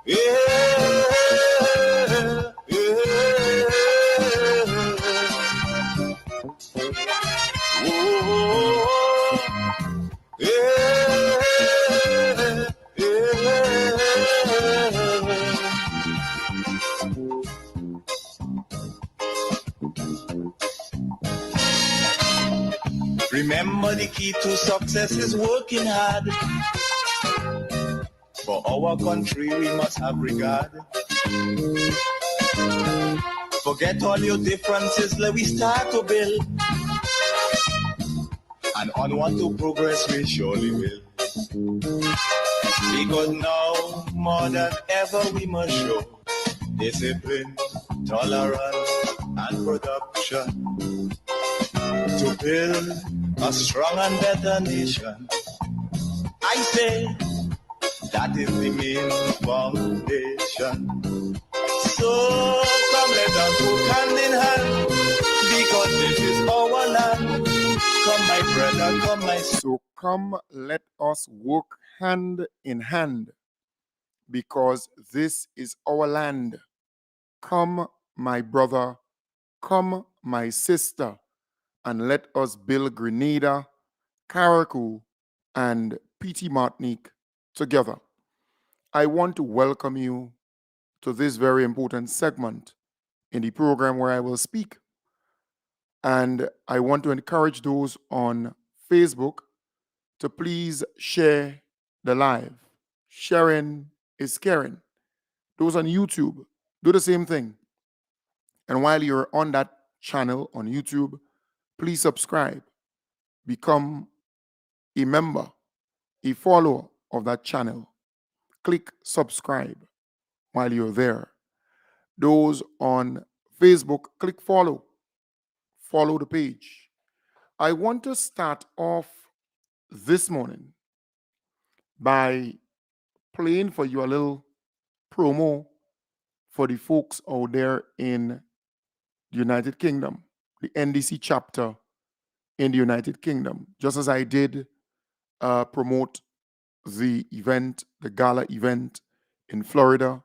Yeah, yeah. Oh, yeah, Remember the key to success is working hard. For our country we must have regard. Forget all your differences, let we start to build. And onward to progress we surely will. Because now, more than ever, we must show discipline, tolerance, and production to build a strong and better nation. I say that is the main foundation. So come let us work hand in hand, because this is our land. Come my brother, come my sister. So come, let us work hand in hand, because this is our land. Come, my brother, come, my sister, and let us build Grenada, Carriacou, and Petite Martinique together. I want to welcome you to this very important segment in the program where I will speak. And I want to encourage those on Facebook to please share the live. Sharing is caring. Those on YouTube, do the same thing. And while you're on that channel on YouTube, please subscribe. Become a member, a follower of that channel. Click subscribe while you're there. Those on Facebook, click follow. Follow the page. I want to start off this morning by playing for you a little promo for the folks out there in the United Kingdom, the NDC chapter in the United Kingdom. Just as I did promote the event, the gala event in Florida,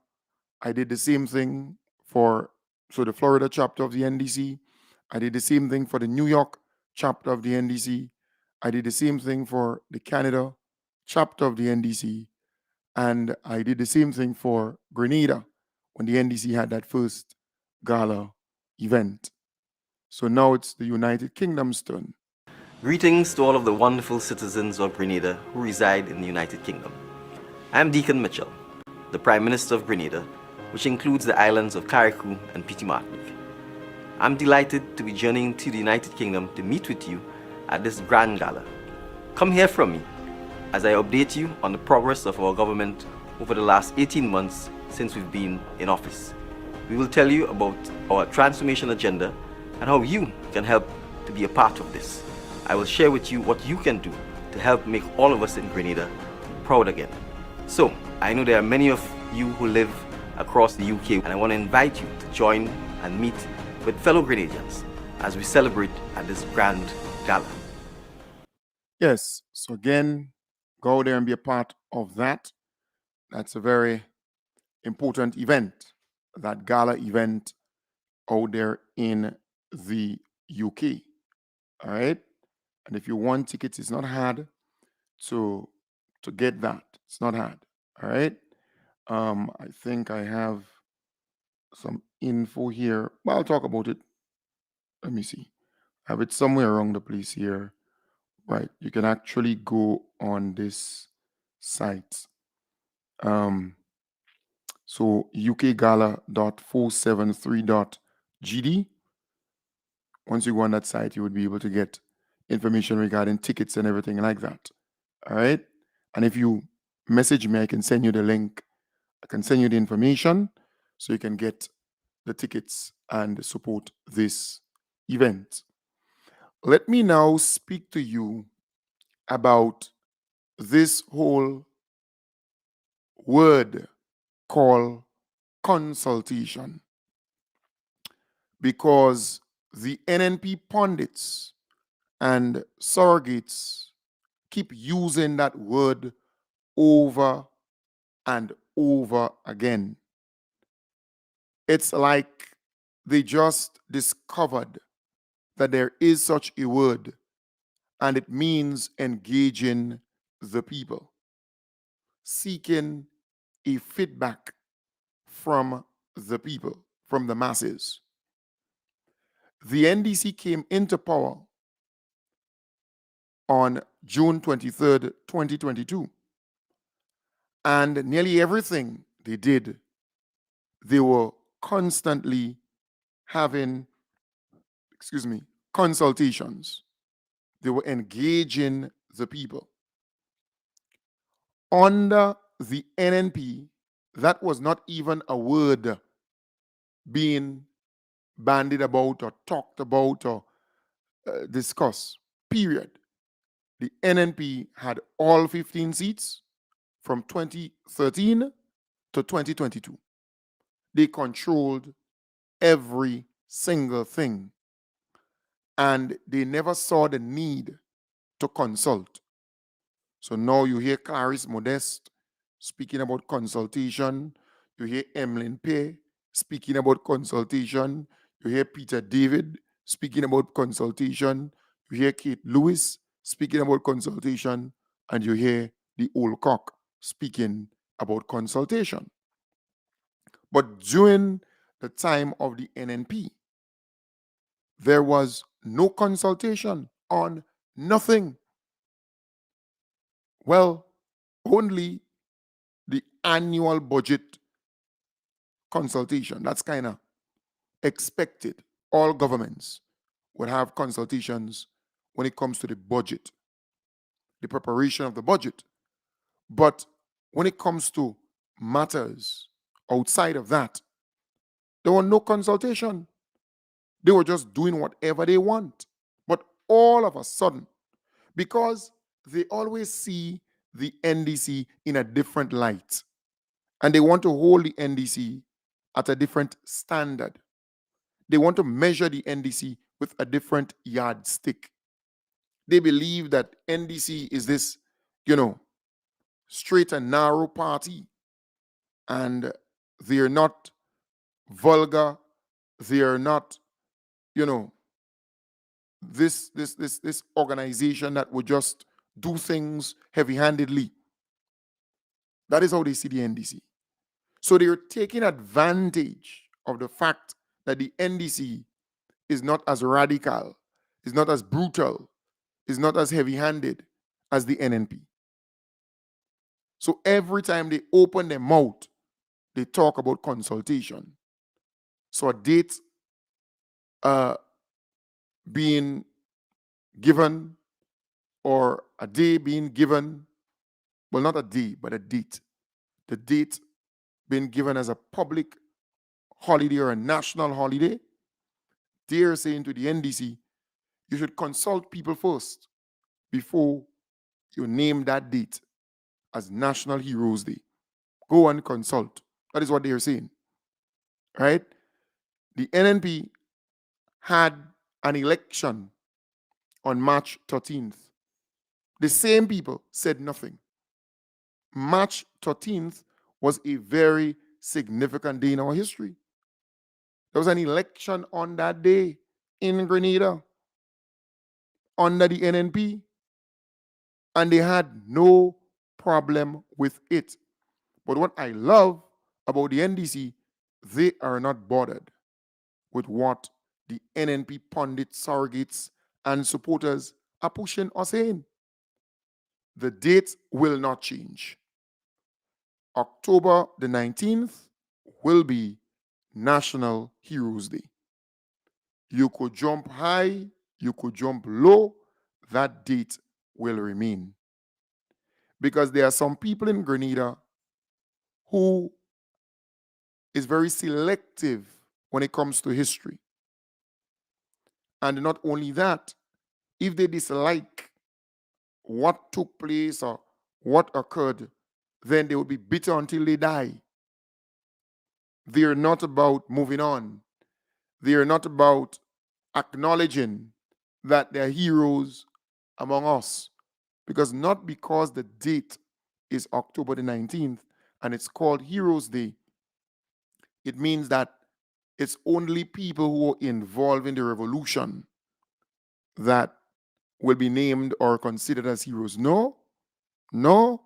I did the same thing for the Florida chapter of the NDC. I did the same thing for the New York chapter of the NDC. I did the same thing for the Canada chapter of the NDC. And I did the same thing for Grenada when the NDC had that first gala event. So now it's the United Kingdom's turn. Greetings to all of the wonderful citizens of Grenada who reside in the United Kingdom. I am Deacon Mitchell, the Prime Minister of Grenada, which includes the islands of Carriacou and Petite Martinique. I'm delighted to be journeying to the United Kingdom to meet with you at this grand gala. Come hear from me as I update you on the progress of our government over the last 18 months since we've been in office. We will tell you about our transformation agenda and how you can help to be a part of this. I will share with you what you can do to help make all of us in Grenada proud again. So, I know there are many of you who live across the UK, and I want to invite you to join and meet with fellow Grenadians as we celebrate at this grand gala. Yes, so again, go out there and be a part of that. That's a very important event, that gala event out there in the UK. All right? And if you want tickets, it's not hard to get that. It's not hard. All right? I think I have some info here. Well, I'll talk about it. Let me see. I have it somewhere around the place here. Right. You can actually go on this site. So ukgala.473.gd. Once you go on that site, you would be able to get information regarding tickets and everything like that. All right. And if you message me, I can send you the link. I can send you the information so you can get the tickets and support this event. Let me now speak to you about this whole word called consultation, because the NNP pundits and surrogates keep using that word over and over again. It's like they just discovered that there is such a word, and it means engaging the people, seeking a feedback from the people, from the masses. The NDC came into power on June 23rd, 2022, and nearly everything they did, they were constantly having, consultations. They were engaging the people. Under the NNP, that was not even a word being bandied about or talked about or discussed, period. The NNP had all 15 seats from 2013 to 2022. They controlled every single thing, and they never saw the need to consult. So now you hear Clarice Modeste speaking about consultation. You hear Emmeline Pay speaking about consultation. You hear Peter David speaking about consultation. You hear Kate Lewis speaking about consultation. And you hear the old cock speaking about consultation. But during the time of the NNP, there was no consultation on nothing. Well, only the annual budget consultation. That's kind of expected. All governments would have consultations when it comes to the budget, the preparation of the budget. But when it comes to matters outside of that, there was no consultation. They were just doing whatever they want. But all of a sudden, because they always see the NDC in a different light, and they want to hold the NDC at a different standard. They want to measure the NDC with a different yardstick. They believe that NDC is this, straight and narrow party, and they're not vulgar. They're not, this organization that would just do things heavy-handedly. That is how they see the NDC. So they're taking advantage of the fact that the NDC is not as radical, is not as brutal, is not as heavy-handed as the NNP. So every time they open their mouth, they talk about consultation. So a date being given, or a day being given, well, not a day, but a date. The date being given as a public holiday or a national holiday, they're saying to the NDC, you should consult people first before you name that date as National Heroes Day. Go and consult. That is what they are saying. Right? The NNP had an election on March 13th. The same people said nothing. March 13th was a very significant day in our history. There was an election on that day in Grenada under the NNP, and they had no problem with it. But what I love about the NDC, they are not bothered with what the NNP pundits, surrogates, and supporters are pushing or saying. The date will not change. October the 19th will be National Heroes Day. You could jump high, you could jump low, that date will remain. Because there are some people in Grenada who is very selective when it comes to history. And not only that, if they dislike what took place or what occurred, then they will be bitter until they die. They're not about moving on. They're not about acknowledging that there are heroes among us. Not because the date is October the 19th and it's called Heroes Day, it means that it's only people who are involved in the revolution that will be named or considered as heroes. No, no.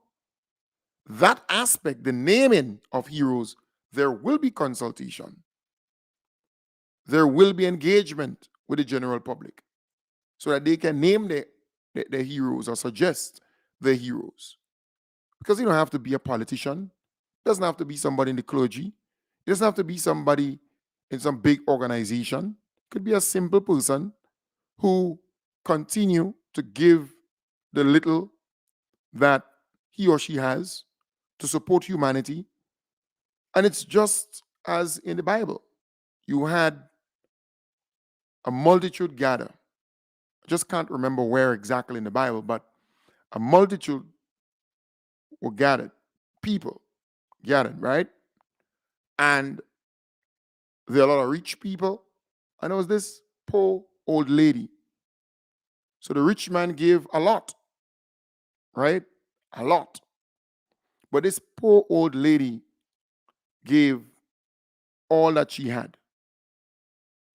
That aspect, the naming of heroes, there will be consultation. There will be engagement with the general public so that they can name the heroes or suggest the heroes. Because you don't have to be a politician. It doesn't have to be somebody in the clergy. It doesn't have to be somebody in some big organization. It could be a simple person who continue to give the little that he or she has to support humanity. And it's just as in the Bible. You had a multitude gather. I just can't remember where exactly in the Bible, but a multitude were gathered, people gathered, right? And there are a lot of rich people, and there was this poor old lady. So the rich man gave a lot, right? A lot. But this poor old lady gave all that she had.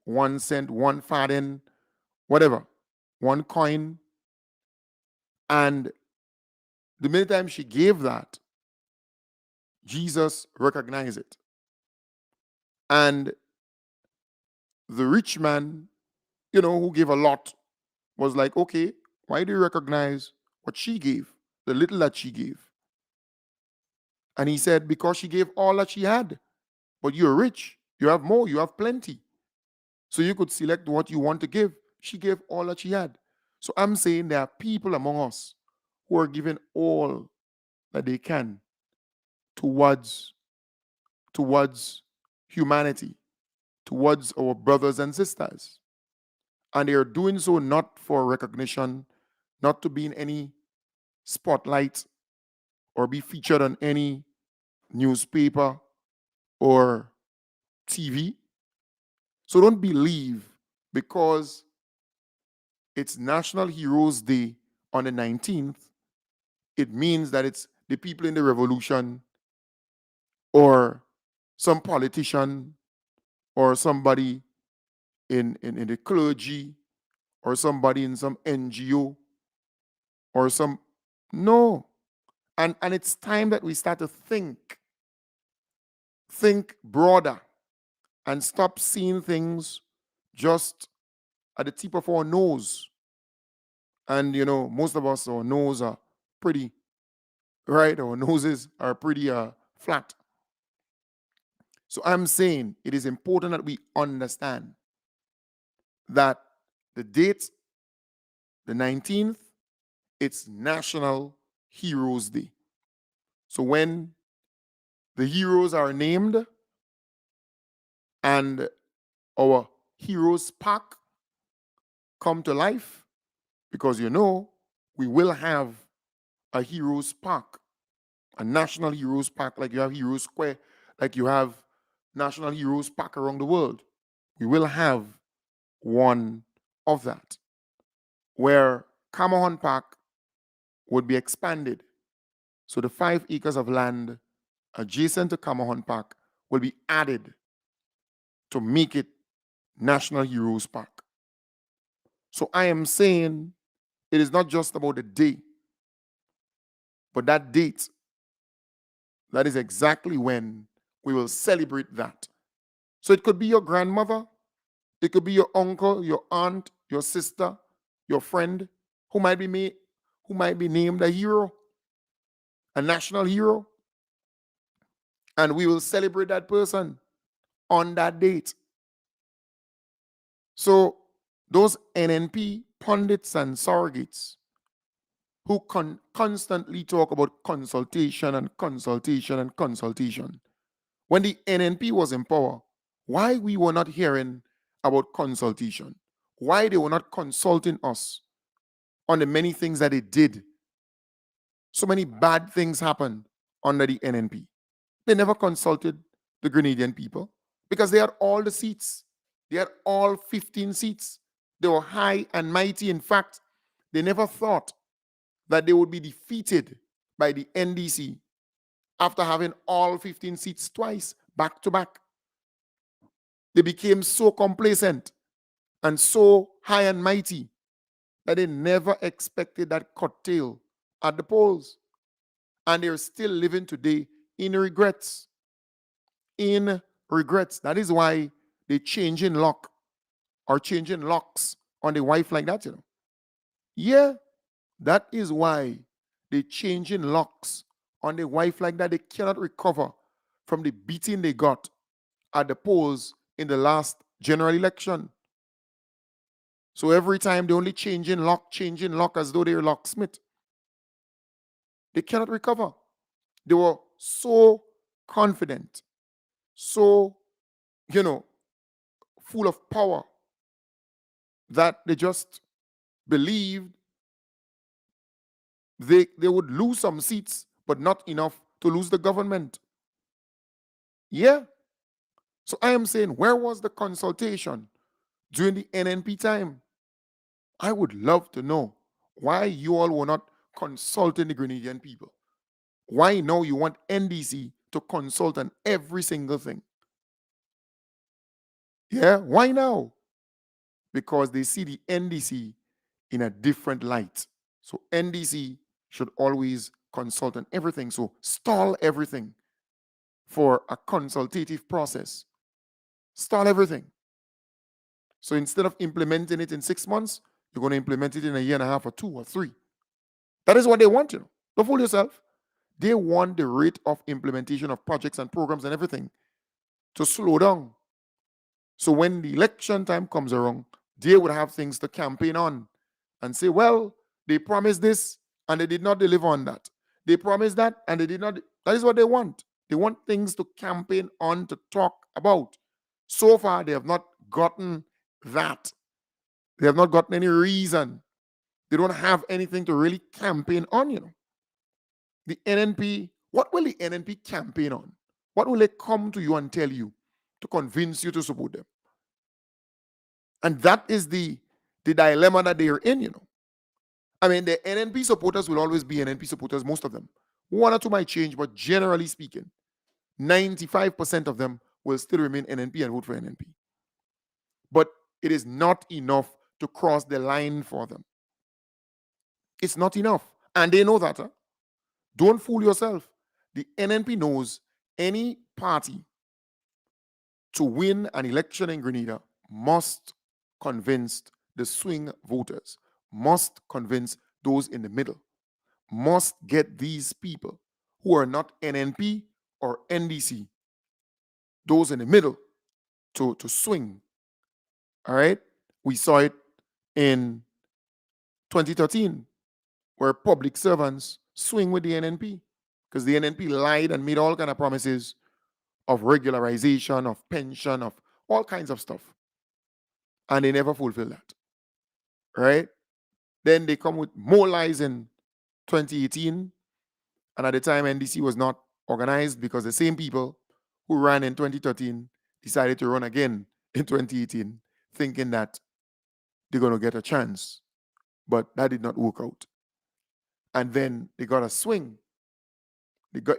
1 cent, one farthing, whatever, one coin. And the minute time she gave that, Jesus recognized it. And the rich man, who gave a lot, was like, okay, why do you recognize what she gave, the little that she gave? And he said, because she gave all that she had. But you're rich, you have more, you have plenty. So you could select what you want to give. She gave all that she had. So I'm saying there are people among us who are giving all that they can towards humanity, towards our brothers and sisters. And they are doing so not for recognition, not to be in any spotlight or be featured on any newspaper or TV. So don't believe because it's National Heroes Day on the 19th, it means that it's the people in the revolution or some politician or somebody in the clergy or somebody in some NGO or some. No. And it's time that we start to think broader and stop seeing things just at the tip of our nose. And, most of us, our nose are pretty, right? Our noses are pretty flat. So I'm saying it is important that we understand that the date, the 19th, it's National Heroes Day. So when the heroes are named and our heroes pack come to life, because we will have a heroes park, a national heroes park, like you have Heroes Square, like you have national heroes park around the world. We will have one of that, where Camohon Park would be expanded. So the 5 acres of land adjacent to Camohon Park will be added to make it National Heroes Park. So I am saying it is not just about the day, but that date, that is exactly when we will celebrate that. So it could be your grandmother, it could be your uncle, your aunt, your sister, your friend, who might be named a hero, a national hero. And we will celebrate that person on that date. So those NNP pundits and surrogates who constantly talk about consultation and consultation and consultation. When the NNP was in power, why we were not hearing about consultation? Why they were not consulting us on the many things that they did? So many bad things happened under the NNP. They never consulted the Grenadian people because they had all the seats. They had all 15 seats. They were high and mighty. In fact, they never thought that they would be defeated by the NDC after having all 15 seats twice, back to back. They became so complacent and so high and mighty that they never expected that curtail at the polls. And they're still living today in regrets. In regrets. That is why they change in lock or changing locks on the wife like that, Yeah, that is why they change in locks on the wife like that. They cannot recover from the beating they got at the polls in the last general election. So every time they only change in lock as though they're locksmith. They cannot recover. They were so confident, so, full of power that they just believed they would lose some seats, but not enough to lose the government. Yeah. So I am saying, where was the consultation during the NNP time? I would love to know why you all were not consulting the Grenadian people. Why now you want NDC to consult on every single thing? Yeah, why now? Because they see the NDC in a different light. So NDC should always consult on everything. So stall everything for a consultative process. Stall everything. So instead of implementing it in 6 months, you're going to implement it in a year and a half or 2 or 3. That is what they want, Don't fool yourself. They want the rate of implementation of projects and programs and everything to slow down. So when the election time comes around, they would have things to campaign on and say, well, they promised this and they did not deliver on that. They promised that and they did not. That is what they want. They want things to campaign on, to talk about. So far, they have not gotten that. They have not gotten any reason. They don't have anything to really campaign on, The NNP, what will the NNP campaign on? What will they come to you and tell you to convince you to support them? And that is the dilemma that they are in, I mean, the NNP supporters will always be NNP supporters, most of them. 1 or 2 might change, but generally speaking, 95% of them will still remain NNP and vote for NNP. But it is not enough to cross the line for them. It's not enough. And they know that. Don't fool yourself. The NNP knows any party to win an election in Grenada must convince the swing voters, must convince those in the middle, must get these people who are not NNP or NDC, those in the middle, to swing. All right? We saw it in 2013, where public servants swing with the NNP because the NNP lied and made all kind of promises of regularization, of pension, of all kinds of stuff. And they never fulfill that. Right? Then they come with more lies in 2018. And at the time, NDC was not organized because the same people who ran in 2013 decided to run again in 2018, thinking that they're going to get a chance. But that did not work out. And then they got a swing.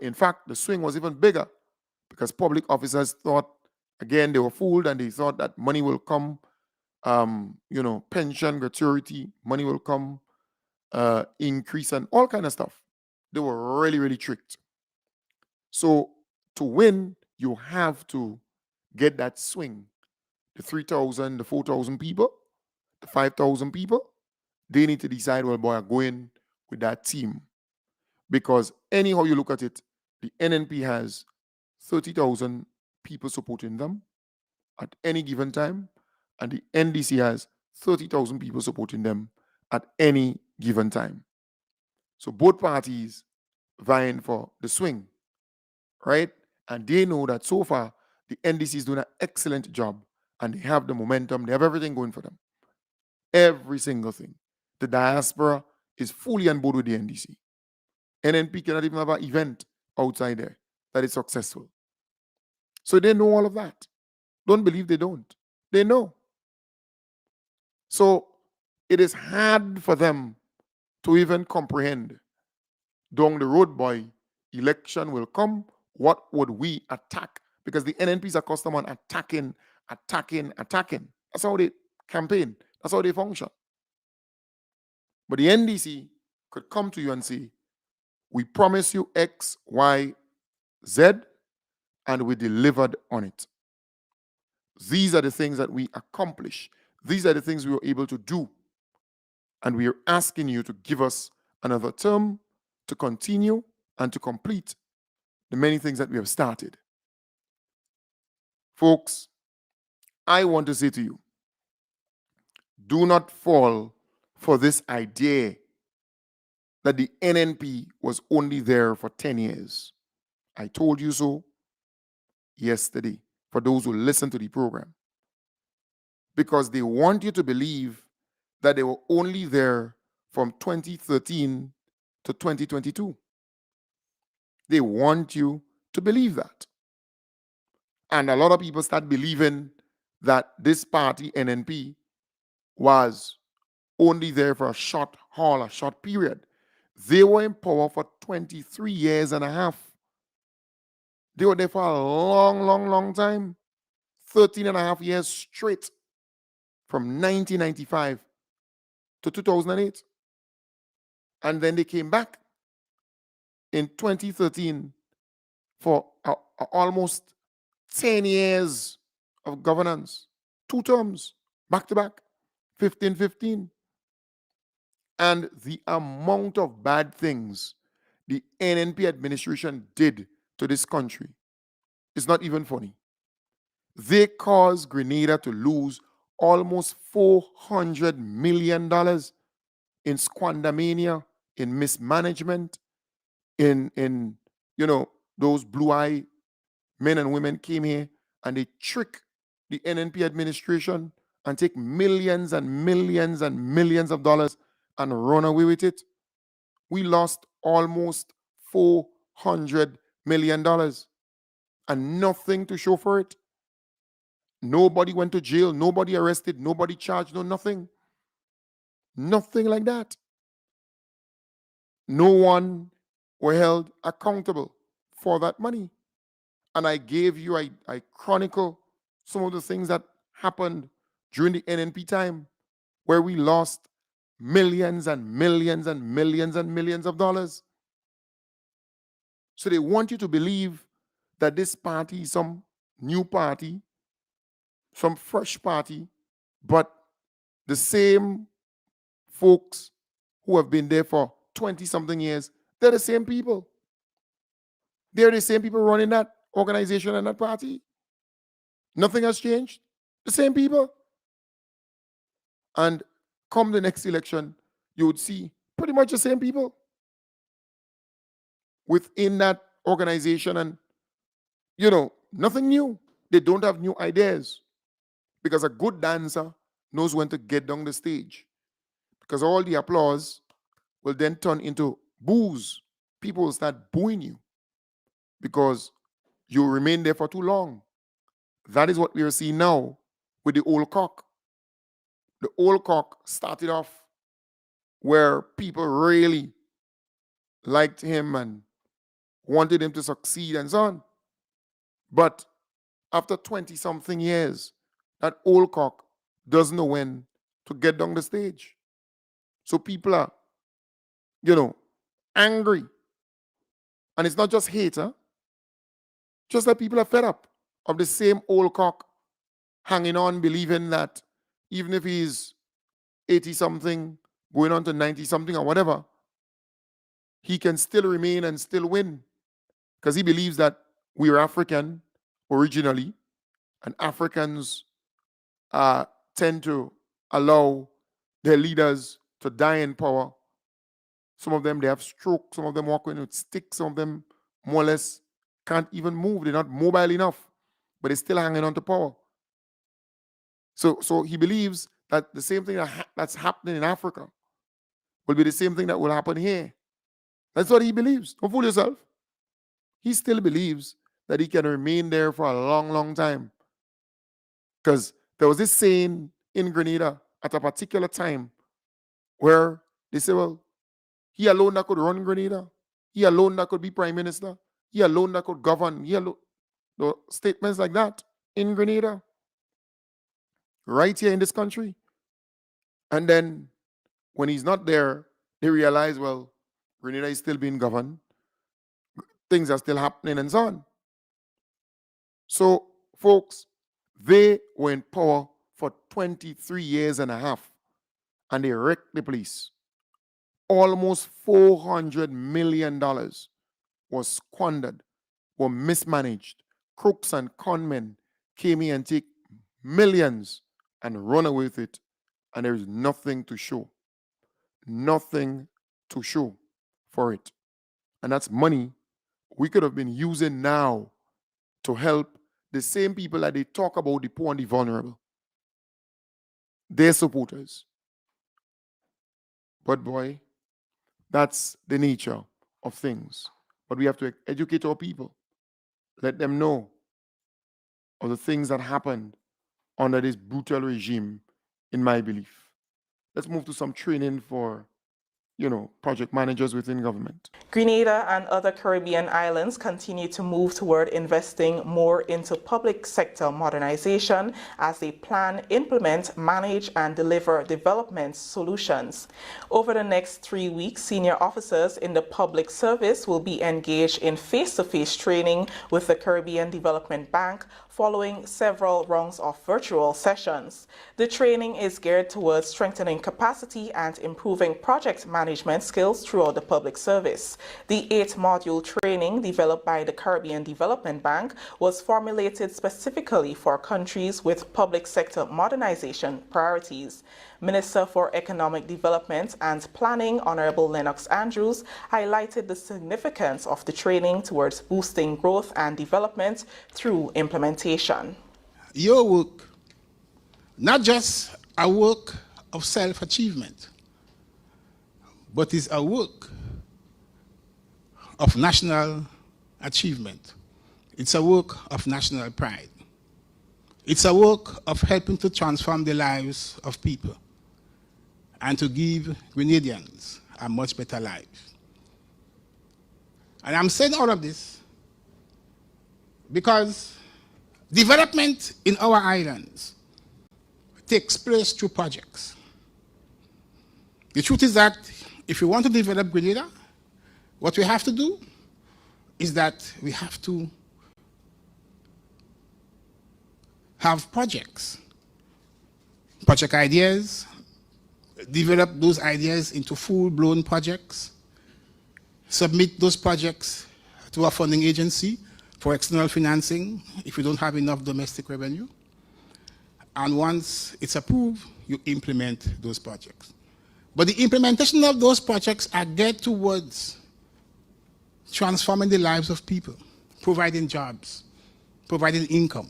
In fact, the swing was even bigger because public officers thought, again, they were fooled and they thought that money will come, pension, gratuity, money will come, increase and all kind of stuff. They were really, really tricked. So to win, you have to get that swing. The 3,000, the 4,000 people, the 5,000 people, they need to decide, well, boy, I'm going with that team. Because anyhow you look at it, the NNP has 30,000 people supporting them at any given time, and the NDC has 30,000 people supporting them at any given time. So both parties vying for the swing, right? And they know that so far, the NDC is doing an excellent job, and they have the momentum, they have everything going for them. Every single thing. The diaspora is fully on board with the NDC. NNP cannot even have an event outside there that is successful. So they know all of that. Don't believe they don't. They know. So it is hard for them to even comprehend down the road, boy, election will come, what would we attack? Because the NNP is accustomed on attacking. That's how they campaign. That's how they function. But the NDC could come to you and say, we promise you X, Y, Z, and we delivered on it. These are the things that we accomplish. These are the things we were able to do. And we are asking you to give us another term to continue and to complete the many things that we have started. Folks, I want to say to you, do not fall for this idea that the NNP was only there for 10 years. I told you so yesterday for those who listen to the program. Because they want you to believe that they were only there from 2013 to 2022. They want you to believe that. And a lot of people start believing that this party, NNP, was only there for a short haul, a short period. They were in power for 23 years and a half. They were there for a long time. 13 and a half years straight from 1995 to 2008. And then they came back in 2013 for almost 10 years of governance. 2 terms, back to back, 15. And the amount of bad things the NNP administration did to this country is not even funny. They caused Grenada to lose almost $400 million in squandermania, in mismanagement, in those blue-eyed men and women came here and they trick the NNP administration and take millions and millions and millions of dollars and run away with it. We lost almost $400 million and nothing to show for it. Nobody went to jail, nobody arrested, nobody charged, no nothing. Nothing like that. No one were held accountable for that money. And I gave you, I chronicle some of the things that happened during the NNP time where we lost millions and millions and millions and millions of dollars. So they want you to believe that this party is some new party, some fresh party, but the same folks who have been there for 20-something years, they're the same people. They're the same people running that organization and that party. Nothing has changed. The same people. And come the next election, you would see pretty much the same people within that organization. And, nothing new. They don't have new ideas. Because a good dancer knows when to get down the stage. Because all the applause will then turn into boos. People will start booing you because you remain there for too long. That is what we are seeing now with the old cock. The old cock started off where people really liked him and wanted him to succeed and so on. But after 20-something years, that old cock doesn't know when to get down the stage. So people are, angry. And it's not just hate, just that people are fed up of the same old cock hanging on, believing that even if he's 80-something, going on to 90-something or whatever, he can still remain and still win. Because he believes that we are African originally, and Africans tend to allow their leaders to die in power. Some of them, they have stroke. Some of them walk with sticks. Some of them, more or less, can't even move. They're not mobile enough, but they're still hanging on to power. So he believes that the same thing that's happening in Africa will be the same thing that will happen here. That's what he believes. Don't fool yourself. He still believes that he can remain there for a long time. Because there was this saying in Grenada at a particular time where they said, well, he alone that could run Grenada. He alone that could be prime minister. He alone that could govern. He alone. The statements like that in Grenada, right here in this country. And then when he's not there, they realize, well, Grenada is still being governed. Things are still happening and so on. So, folks, they were in power for 23 years and a half, and they wrecked the police. Almost $400 million was squandered, were mismanaged. Crooks and conmen came in and take millions and run away with it, and there is nothing to show. Nothing to show for it. And that's money we could have been using now to help the same people that they talk about, the poor and the vulnerable, their supporters. But boy, that's the nature of things. But we have to educate our people, let them know of the things that happened under this brutal regime, in my belief. Let's move to some training for project managers within government. Grenada and other Caribbean islands continue to move toward investing more into public sector modernization as they plan, implement, manage, and deliver development solutions. Over the next 3 weeks, senior officers in the public service will be engaged in face-to-face training with the Caribbean Development Bank following several rounds of virtual sessions. The training is geared towards strengthening capacity and improving project management skills throughout the public service. The 8-module training developed by the Caribbean Development Bank was formulated specifically for countries with public sector modernization priorities. Minister for Economic Development and Planning, Honorable Lennox Andrews, highlighted the significance of the training towards boosting growth and development through implementation. Your work, not just a work of self-achievement, but is a work of national achievement. It's a work of national pride. It's a work of helping to transform the lives of people and to give Grenadians a much better life. And I'm saying all of this because development in our islands takes place through projects. The truth is that if we want to develop Grenada, what we have to do is that we have to have project ideas, develop those ideas into full-blown projects, submit those projects to a funding agency for external financing if you don't have enough domestic revenue. And once it's approved, you implement those projects. But the implementation of those projects are geared towards transforming the lives of people, providing jobs, providing income,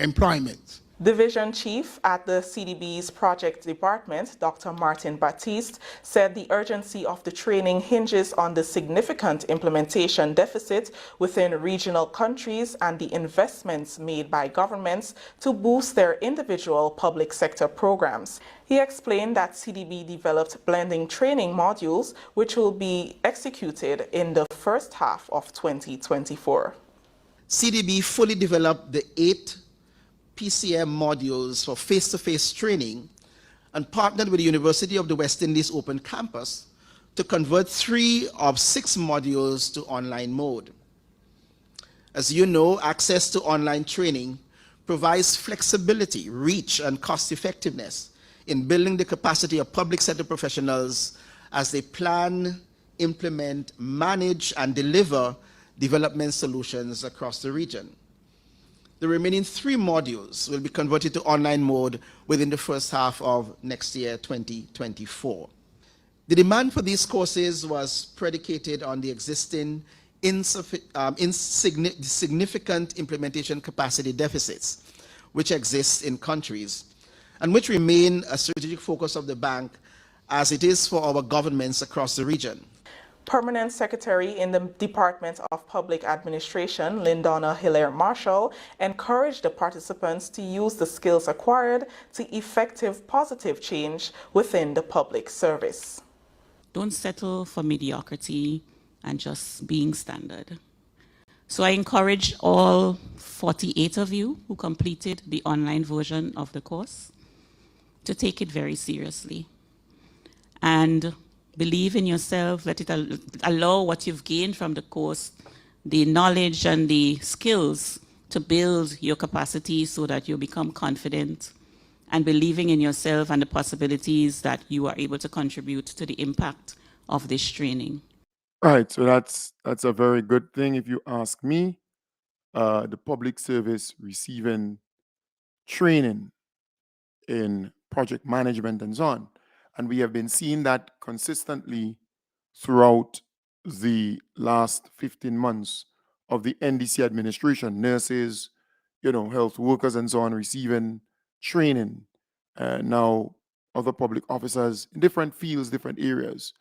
employment. Division Chief at the CDB's Project Department, Dr. Martin Baptiste, said the urgency of the training hinges on the significant implementation deficit within regional countries and the investments made by governments to boost their individual public sector programs. He explained that CDB developed blending training modules, which will be executed in the first half of 2024. CDB fully developed the 8 PCM modules for face-to-face training and partnered with the University of the West Indies Open Campus to convert 3 of 6 modules to online mode. As you know, access to online training provides flexibility, reach, and cost-effectiveness in building the capacity of public sector professionals as they plan, implement, manage, and deliver development solutions across the region. The remaining 3 modules will be converted to online mode within the first half of next year, 2024. The demand for these courses was predicated on the existing significant implementation capacity deficits which exist in countries and which remain a strategic focus of the bank as it is for our governments across the region. Permanent Secretary in the Department of Public Administration, Lindonna Hilaire-Marshall, encouraged the participants to use the skills acquired to effective positive change within the public service. Don't settle for mediocrity. and just being standard. So I encourage all 48 of you who completed the online version of the course to take it very seriously and believe in yourself. Let it allow what you've gained from the course, the knowledge and the skills, to build your capacity so that you become confident and believing in yourself and the possibilities that you are able to contribute to the impact of this training. Right, so that's a very good thing if you ask me. The public service receiving training in project management and so on. And we have been seeing that consistently throughout the last 15 months of the NDC administration. Nurses, health workers and so on receiving training. Now, other public officers in different fields, different areas.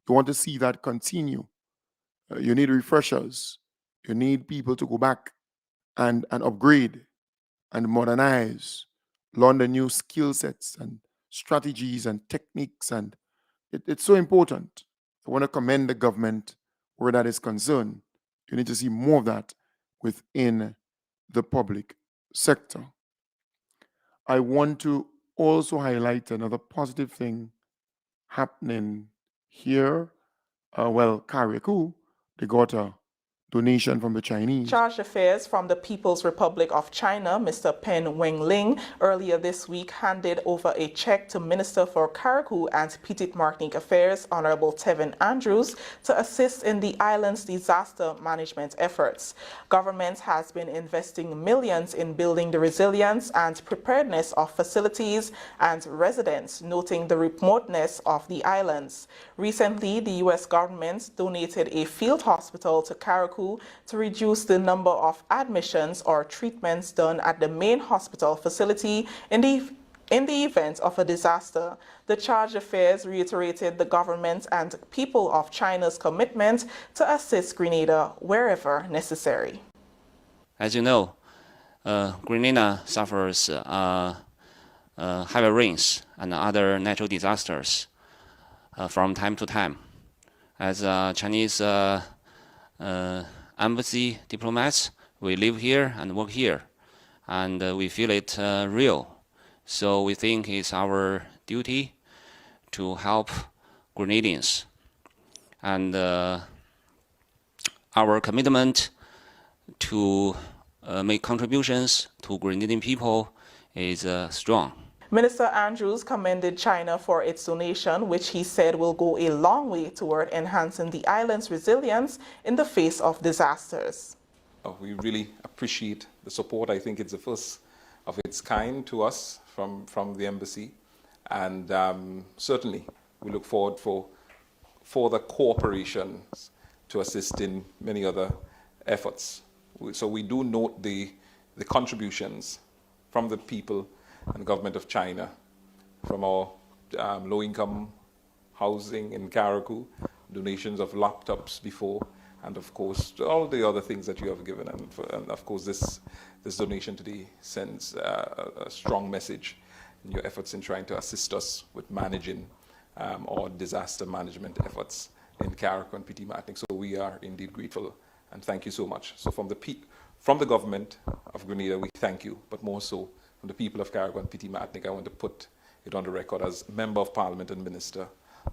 You want to see that continue. You need refreshers. You need people to go back and upgrade and modernize, learn the new skill sets and strategies and techniques. And it's so important. I want to commend the government where that is concerned. You need to see more of that within the public sector. I want to also highlight another positive thing happening here. Kariakou, they got a donation from the Chinese. Charge Affairs from the People's Republic of China, Mr. Pen Wenling, earlier this week handed over a check to Minister for Carriacou and Petite Martinique Affairs, Honorable Tevin Andrews, to assist in the island's disaster management efforts. Government has been investing millions in building the resilience and preparedness of facilities and residents, noting the remoteness of the islands. Recently, the U.S. government donated a field hospital to Carriacou to reduce the number of admissions or treatments done at the main hospital facility in the event of a disaster. The Charge Affairs reiterated the government and people of China's commitment to assist Grenada wherever necessary. As you know, Grenada suffers heavy rains and other natural disasters from time to time. As Chinese embassy diplomats, we live here and work here, and we feel it real. So we think it's our duty to help Grenadians. And our commitment to make contributions to Grenadian people is strong. Minister Andrews commended China for its donation, which he said will go a long way toward enhancing the island's resilience in the face of disasters. We really appreciate the support. I think it's the first of its kind to us from the embassy. And certainly we look forward for the cooperation to assist in many other efforts. So we do note the contributions from the people and government of China, from our low-income housing in Carriacou, donations of laptops before, and of course all the other things that you have given, and of course this donation today sends a strong message in your efforts in trying to assist us with managing our disaster management efforts in Carriacou and Petite Martinique. So we are indeed grateful, and thank you so much. So from the government of Grenada, we thank you, but more so from the people of Carriacou and Petite Martinique, I want to put it on the record as Member of Parliament and Minister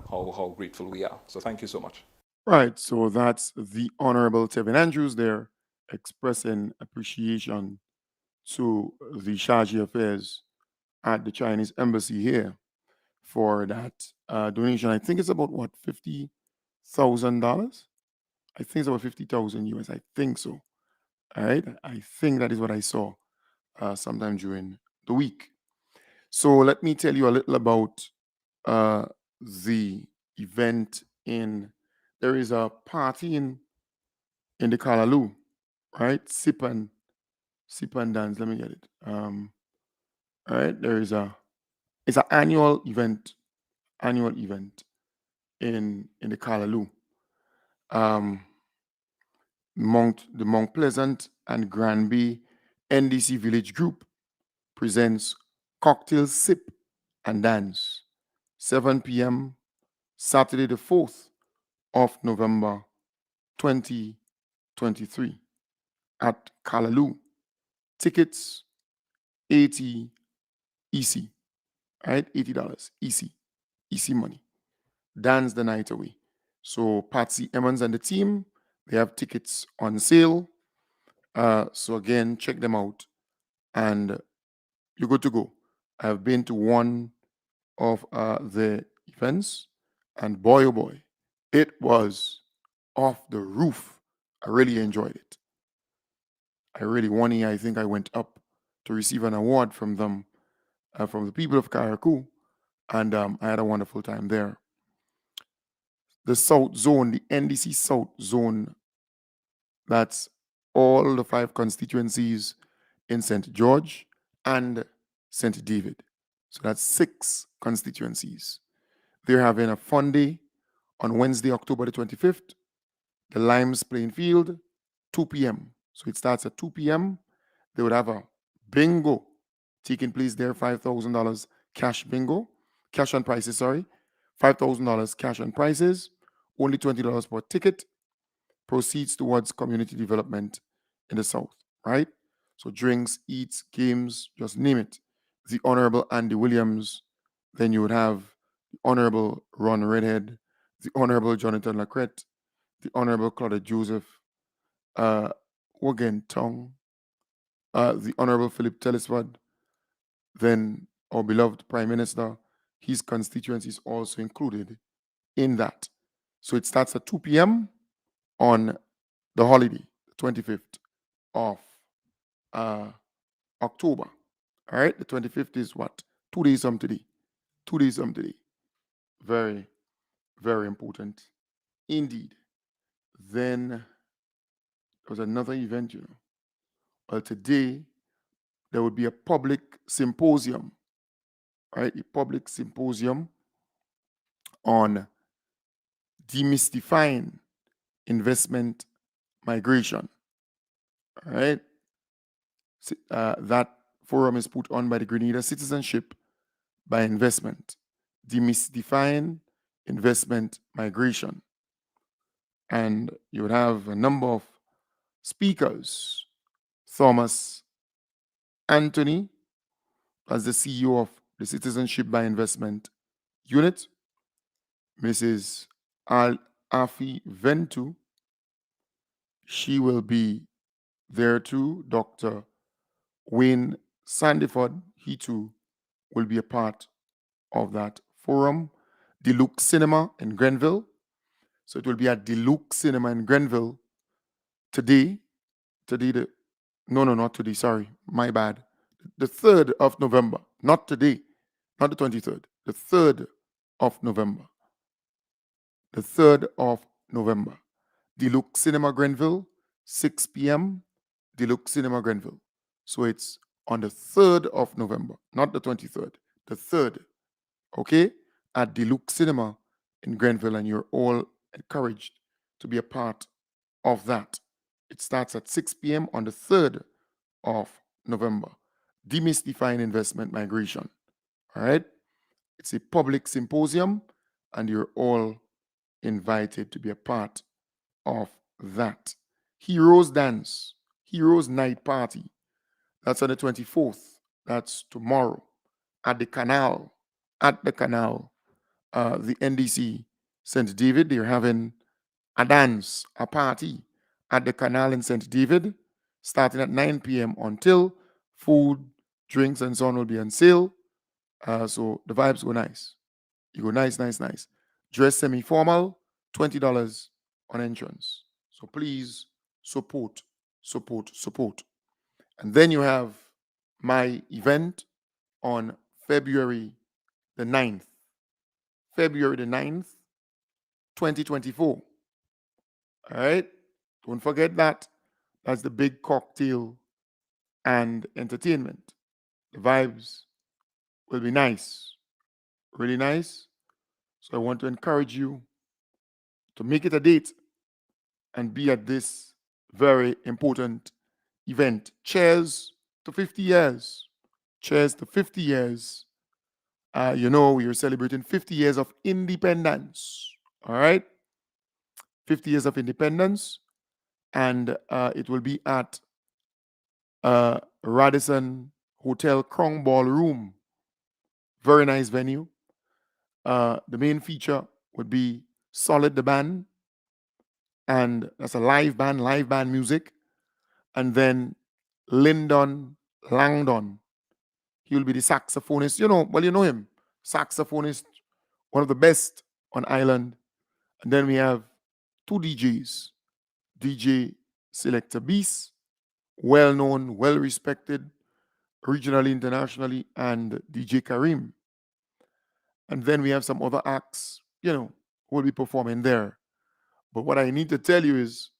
how grateful we are. So thank you so much. Right, so that's the Honorable Tevin Andrews there expressing appreciation to the Charge Affairs at the Chinese embassy here for that donation. I think it's about what, $50,000? I think it's about 50,000 US. I think so. All right, I think that is what I saw sometime during the week. So let me tell you a little about the event there is a party in the Kalaloo, right? Sip and dance. Let me get it. All right, it's an annual event in the Kalaloo. The Mount Pleasant and Granby NDC Village Group presents Cocktail Sip and Dance, 7 p.m. Saturday the 4th of November 2023 at Kalaloo. Tickets, 80 EC, right? $80 EC money. Dance the night away. So Patsy Emmons and the team, they have tickets on sale. So again, check them out and you're good to go. I've been to one of the events and boy, oh boy, it was off the roof. I really enjoyed it. One year, I think I went up to receive an award from them, from the people of Karakou, and I had a wonderful time there. The South Zone, the NDC South Zone, that's all the 5 constituencies in St. George and St. David. So that's 6 constituencies. They're having a fun day on Wednesday, October the 25th. The Limes playing field, 2 p.m. So it starts at 2 p.m. They would have a bingo taking place there, $5,000 cash bingo, cash on prices, sorry. $5,000 cash on prices, only $20 per ticket, proceeds towards community development in the South, right? So drinks, eats, games, just name it. The Honorable Andy Williams, then you would have the Honorable Ron Redhead, the Honorable Jonathan Lacrette, the Honorable Claudette Joseph, Wogan Tong, the Honorable Philip Telesford, then our beloved Prime Minister, his constituency is also included in that. So it starts at 2 p.m. on the holiday, the 25th of October. All right, the 25th is what? 2 days from today. 2 days from today. Very, very important indeed. Then there was another event, Well, today there would be a public symposium, right? A public symposium on demystifying investment migration. All right. That forum is put on by the Grenada Citizenship by Investment, demystifying investment migration. And you would have a number of speakers. Thomas Anthony, as the CEO of the Citizenship by Investment Unit, Mrs. Afi Ventu, she will be there too. Dr. Wayne Sandiford, he too will be a part of that forum. Deluxe Cinema in Grenville. So it will be at Deluxe Cinema in Grenville today. Not today, sorry, my bad. The 3rd of November, not today, not the 23rd, the 3rd of November. The 3rd of November. Deluxe Cinema Grenville, 6 p.m. Deluxe Cinema Grenville. So it's on the 3rd of November, not the 23rd, the 3rd, okay, at Deluxe Cinema in Grenville, and you're all encouraged to be a part of that. It starts at 6 p.m. on the 3rd of November. Demystifying investment migration. All right? It's a public symposium, and you're all invited to be a part of that. Heroes Dance, Heroes Night Party. That's on the 24th. That's tomorrow at the Canal. At the Canal, the NDC St. David, they're having a dance, a party at the Canal in St. David, starting at 9 p.m. until food, drinks, and so on will be on sale. So the vibes go nice. You go nice, nice, nice. Dress semi-formal, $20 on entrance. So please support, support, support. And then you have my event on February the 9th. February the 9th, 2024. All right? Don't forget that. That's the big cocktail and entertainment. The vibes will be nice, really nice. So I want to encourage you to make it a date and be at this very important event. Cheers to 50 years. Cheers to 50 years. We are celebrating 50 years of independence. All right? 50 years of independence, and it will be at Radisson Hotel Crown Ballroom. Very nice venue. The main feature would be Solid the band, and that's a live band music. And then Lyndon Langdon, he will be the saxophonist. You know him, saxophonist, one of the best on island. And then we have two DJs, DJ Selector Beast, well known, well respected, regionally, internationally, and DJ Karim. And then we have some other acts, who will be performing there. But what I need to tell you is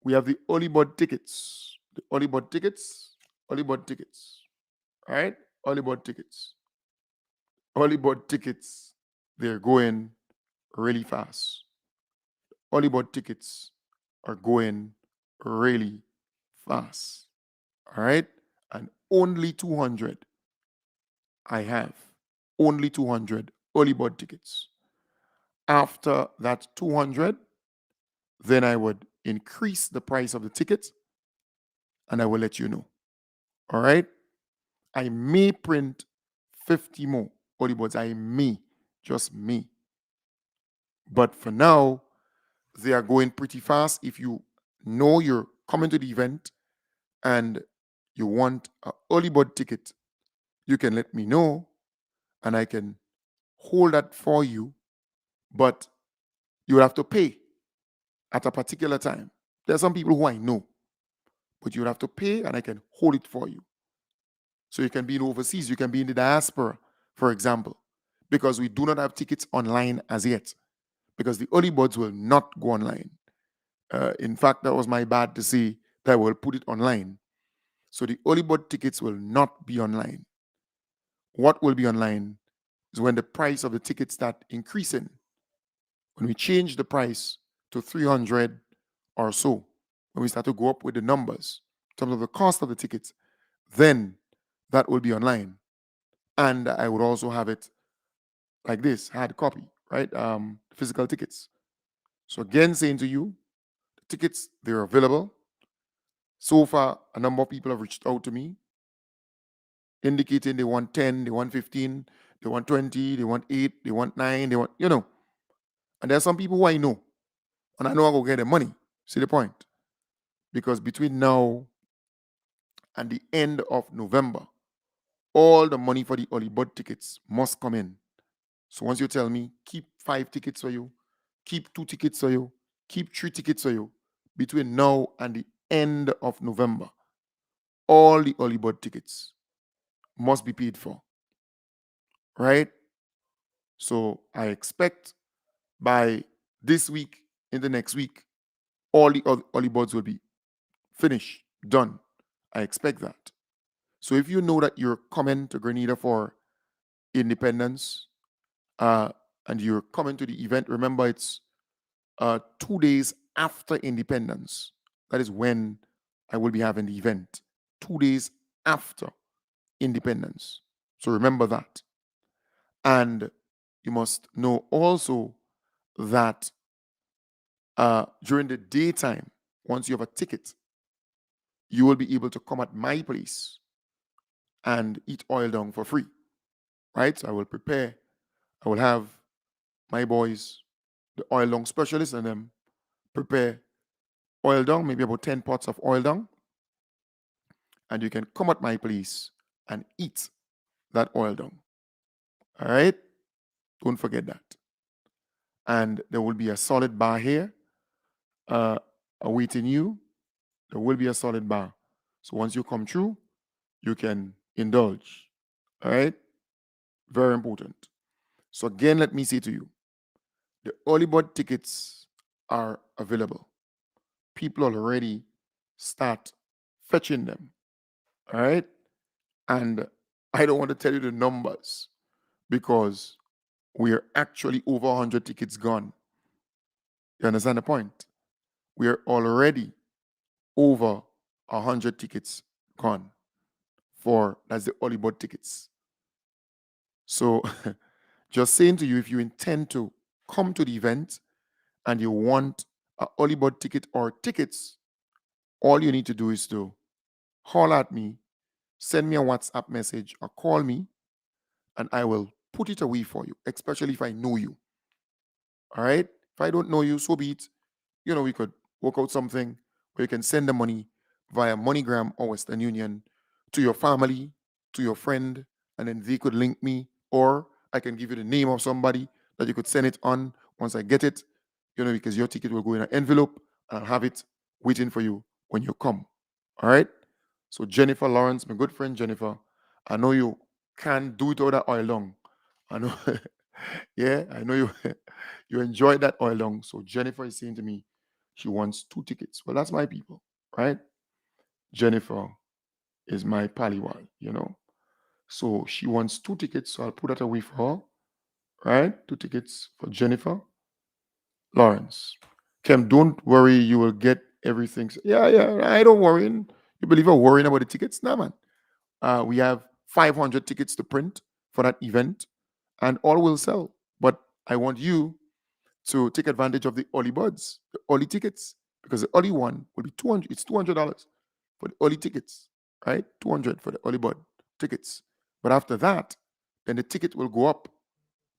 we have the early bird tickets. The early bird tickets, early bird tickets. All right? Early bird tickets. Early bird tickets, they're going really fast. Early bird tickets are going really fast. All right? And only 200 I have. Only 200 early bird tickets. After that 200, then I would increase the price of the ticket and I will let you know. All right? I may print 50 more early birds. I may, just me. But for now, they are going pretty fast. If you know you're coming to the event and you want an early bird ticket, you can let me know and I can hold that for you. But you will have to pay at a particular time. There are some people who I know, but you'll have to pay and I can hold it for you. So you can be in overseas, you can be in the diaspora, for example, because we do not have tickets online as yet, because the early birds will not go online. In fact, that was my bad to say that I will put it online. So the early bird tickets will not be online. What will be online is when the price of the tickets start increasing. When we change the price to 300 or so, when we start to go up with the numbers in terms of the cost of the tickets, then that will be online. And I would also have it like this, hard copy, right? Physical tickets. So again, saying to you, the tickets, they're available. So far, a number of people have reached out to me, indicating they want 10, they want 15, they want 20, they want 8, they want 9, they want, And there are some people who I know, and I know I will get the money. See the point? Because between now and the end of November, all the money for the early bird tickets must come in. So once you tell me, keep 5 tickets for you, keep 2 tickets for you, keep 3 tickets for you, between now and the end of November, all the early bird tickets must be paid for. Right? So I expect by this week, in the next week, all the early birds will be finished, done. I expect that. So if you know that you're coming to Grenada for independence, and you're coming to the event, remember it's 2 days after independence. That is when I will be having the event. 2 days after independence. So remember that. And you must know also that during the daytime, once you have a ticket, you will be able to come at my place and eat oil down for free. Right? So I will prepare. I will have my boys, the oil down specialists, and them prepare oil down, maybe about 10 pots of oil down. And you can come at my place and eat that oil down. All right? Don't forget that. And there will be a solid bar here awaiting you. There will be a solid bar. So once you come through, you can indulge. All right? Very important. So again, let me say to you, the early bird tickets are available. People already start fetching them. All right? And I don't want to tell you the numbers because we are actually over 100 tickets gone. You understand the point? We are already over 100 tickets gone that's the early bird tickets. So just saying to you, if you intend to come to the event and you want a early bird ticket or tickets, all you need to do is to holler at me, send me a WhatsApp message, or call me, and I will put it away for you, especially if I know you. All right? If I don't know you, so be it. We could work out something where you can send the money via MoneyGram or Western Union to your family, to your friend, and then they could link me, or I can give you the name of somebody that you could send it on once I get it, because your ticket will go in an envelope and I'll have it waiting for you when you come. All right? So Jennifer Lawrence, my good friend Jennifer, I know you can't do it all that oil long. I know, yeah, I know you you enjoyed that oil long. So Jennifer is saying to me, she wants 2 tickets. Well, that's my people, right? Jennifer is my paliwal. So she wants 2 tickets, so I'll put that away for her, right? 2 tickets for Jennifer Lawrence. Kim, don't worry, you will get everything. Yeah, I don't worry. You believe I'm worrying about the tickets? Nah, man. We have 500 tickets to print for that event, and all will sell. But I want you to take advantage of the early birds, the early tickets, because the early one will be 200. It's $200 for the early tickets, right? 200 for the early bird tickets. But after that, then the ticket will go up.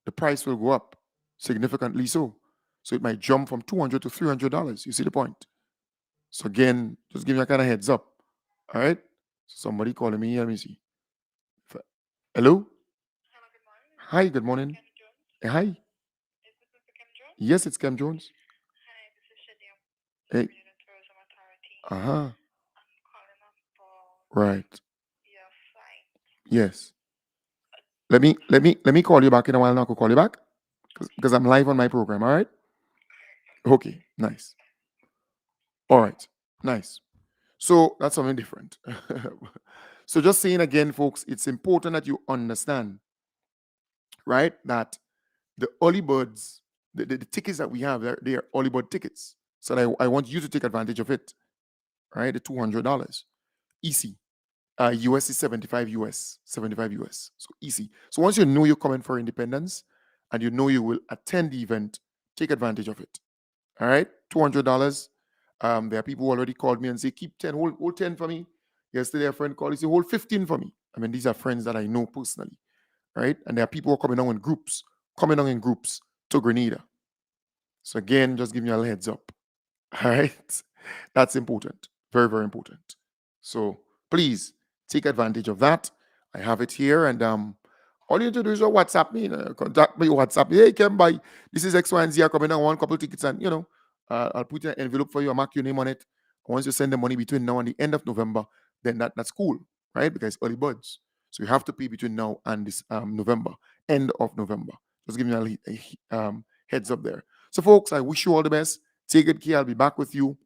The price will go up significantly so. So it might jump from $200 to $300. You see the point? So again, just give me a kind of heads up. All right? Somebody calling me. Let me see. Hello? Hi, good morning. Hi. Yes, it's Cam Jones. Hey. Uh-huh. Right. Yes. Let me call you back in a while now. I could call you back because I'm live on my program. All right. Okay. Nice. All right. Nice. So that's something different. So just saying again, folks, it's important that you understand, right, that the early birds, the tickets that we have, they are early bird tickets. So I want you to take advantage of it, right? The $200. Easy. US is 75 US, 75 US. So easy. So once you know you're coming for independence and you know you will attend the event, take advantage of it. All right, $200. There are people who already called me and say, keep 10, hold 10 for me. Yesterday, a friend called, he said, hold 15 for me. I mean, these are friends that I know personally, right? And there are people who are coming on in groups to Grenada. So again, just give me a little heads up. All right, that's important. Very, very important. So please take advantage of that. I have it here, and all you have to do is WhatsApp me, contact me, WhatsApp me. Hey, Kem, by this is X, Y, and Z. I'm coming down, one couple tickets, and I'll put an envelope for you. I'll mark your name on it. Once you send the money between now and the end of November, then that's cool, right? Because it's early birds, so you have to pay between now and this November, end of November. Just give me a heads up there. So, folks, I wish you all the best. Take good care. I'll be back with you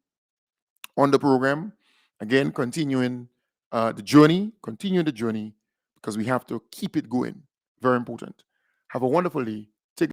on the program. Again, continuing the journey, because we have to keep it going. Very important. Have a wonderful day.